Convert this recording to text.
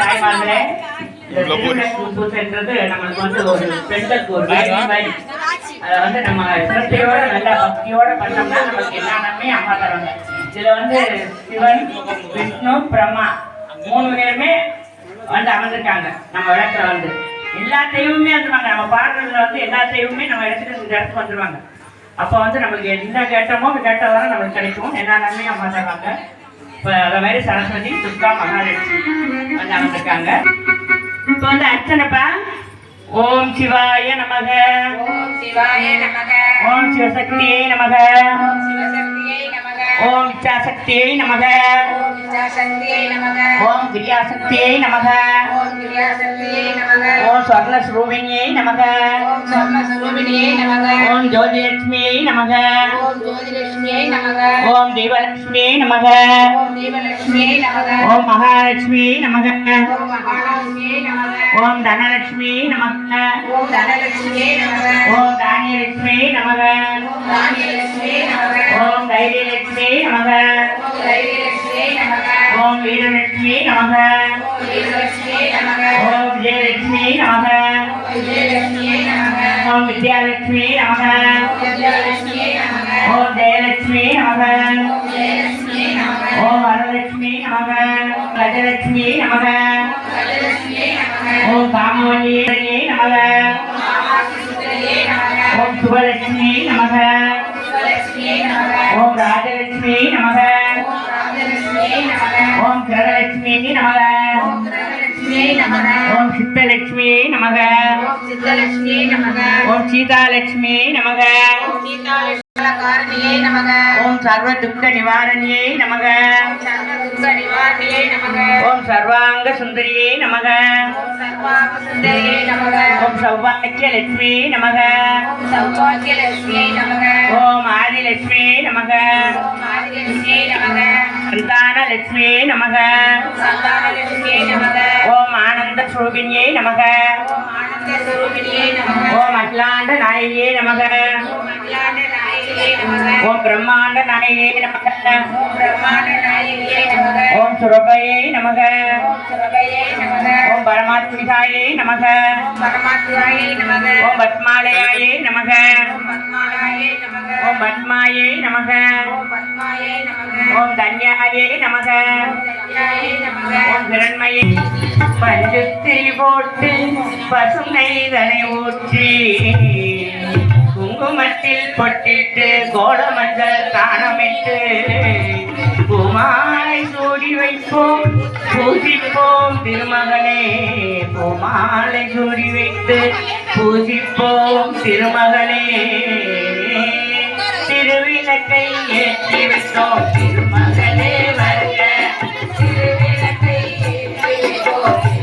தாய்மார்களே, பூசைன்றது நம்மளுக்கு வந்து ஒரு பெண்களுக்கு ஒரு மாதிரி. அதை வந்து நம்ம சிரத்தையோட நல்ல பக்தியோட பண்ணோம்னா நமக்கு எல்லாமே அம்மா தருவாங்க. இதுல வந்து சிவன், விஷ்ணு, பிரம்மா 3 பேருமே வந்து அமர்ந்திருக்காங்க. நம்ம இடத்துல வந்து எல்லா தெய்வமே வந்துருவாங்க. நம்ம பாடுறதுல வந்து எல்லா தெய்வமே நம்ம இடத்துக்கு இந்த இடத்துக்கு வந்துருவாங்க. அப்போ வந்து நம்மளுக்கு என்ன கேட்டோமோ கேட்டதாலும் நம்மளுக்கு கிடைக்கும். எல்லா நன்மையும் அம்மா தருவாங்க. இப்போ அதை மாதிரி சரஸ்வதி, துர்கா, மகாலட்சுமி வந்து அமர்ந்திருக்காங்க. இப்போ வந்து அர்ச்சனைப்பா. ஓம் சிவாய நமக, ஓம் சிவாய நமக, ஓம் சிவசக்தியே நமக, ஓம் சிவசக்தியே நமக, ஓம் இச்சாசக்தியே நமக, ஓம் இச்சாசக்தியே நமக, ஓம் கிரியாசக்தியே நமக, ஓம் கிரியாசக்தியே நமக, ஓம் ஸ்வர்ணஸ்வரூபிணியே நமக, ஓம் சொர்ணஸ்வரூபிணியே நமக, ஓம் ஜோதிலட்சுமியே நமக, ஓம் ஜோதிலட்சுமியே நமக, ஓம் தீபலட்சுமியே நமக, ஓம் தீபலட்சுமியே நமக, ஓம் மகாலட்சுமியே நமக, ஓம் மகாலட்சுமியே நமக, ஓம் தனலட்சுமியே நமக, ஓம் தனலட்சுமியே நமக, ஓம் தானியலட்சுமியே நமக, ஓம் தானியலட்சுமியே நமக, ஓம் தைரியலட்சுமியே நமக, ஓம் தைரியலட்சுமியே நமக, ஓம் வீரலட்சுமியே நமக, ஓம் வீரலட்சுமியே நமக, ஓம் விஜயலட்சுமியே நமக, ஓம் விஜயலட்சுமியே நமக, ஓம் வித்யாலட்சுமியே நமக, ஓம் விஜயலட்சுமியே நமக, ஓம் ஜெயலட்சுமியே நமக, ஓம் ஜெயலட்சுமியே நமக, ஓம் வரலட்சுமியே நமக, கஜலட்சுமியே நமக, ஓம் கஜலட்சுமியே நமக, ஓம் காமவல்லியே நமக, ஓம் காமாட்சிசுந்தரியே நமக, ஓம் சுபலட்சுமியே நமக, சுபலட்சுமியே நமக, ஓம் ராஜலட்சுமியே நமக, ஓம் ராஜலட்சுமியே நமக, ஓம் கிரகலட்சுமியே நமக, ஓம் கிரகலட்சுமியே நமக, ஓம் சித்தலட்சுமியே நமக, ஓம் சித்தலட்சுமியே நமக, ஓம் சீதாலட்சுமியே நமக, ஓம் சீதாலட்சுமியே நமக, ஓம் சர்வ துக்க நிவாரணியே நமக, ஓம் சர்வ துக்க நிவாரணியே நமக, ஓம் சர்வாங்க சுந்தரியே நமக, ஓம் சர்வாங்க சுந்தரியே நமக, ஓம் சௌபாக்கிய லட்சுமி நமக, ஓம் சௌபாக்கியலட்சுமியே நமக, ஓம் ஆதிலட்சுமி நமக, ஓம் ஆதிலட்சுமியே நமக, சந்தான லட்சுமி நமக, ஓம் சந்தானலட்சுமியே நமக, ஓம் ஆனந்த ஸ்வரூபிணியே நமக, ஓம் ஆனந்த ஸ்வரூபிணியே நமக, ஓம் அகிலாண்ட நாயகியே நமக, ஓம் அகிலாண்ட நாயகியே நமக, ஓம் பிரம்மாண்ட நாயகியே நமக, ஓம் பிரம்மாண்ட நாயகியே நமக, ஓம் சுரபையே நமக, ஓம் சுரபையே நமக, ஓம் பரமாத்மிகாயே நமக, ஓம் பரமாத்மாயே நமக, ஓம் பத்மாலயாயே நமக, ஓம் பத்மாலயே நமக, ஓம் பத்மாயே நமக, ஓம் பத்மாயே நமக, ஓம் தன்யாயே நமக, ஓம் சத்யாயே நமக, ஓம் திரண்மையே பஞ்சுத்திரி போட்டு பசும் நெய்தனை ஊற்றி குங்குமத்தில் பொட்டிட்டு கோலமஞ்சள் தானமிட்டு பூமாலை சூடி வைப்போம் பூஜிப்போம் திருமகனே, பூமாலை சூடி வைத்து பூஜிப்போம் திருமகனே, திருவிளக்கை ஏற்றி வைத்தோம் திருமகனே வருக, திருவிளக்கை ஏற்றி வைப்போம்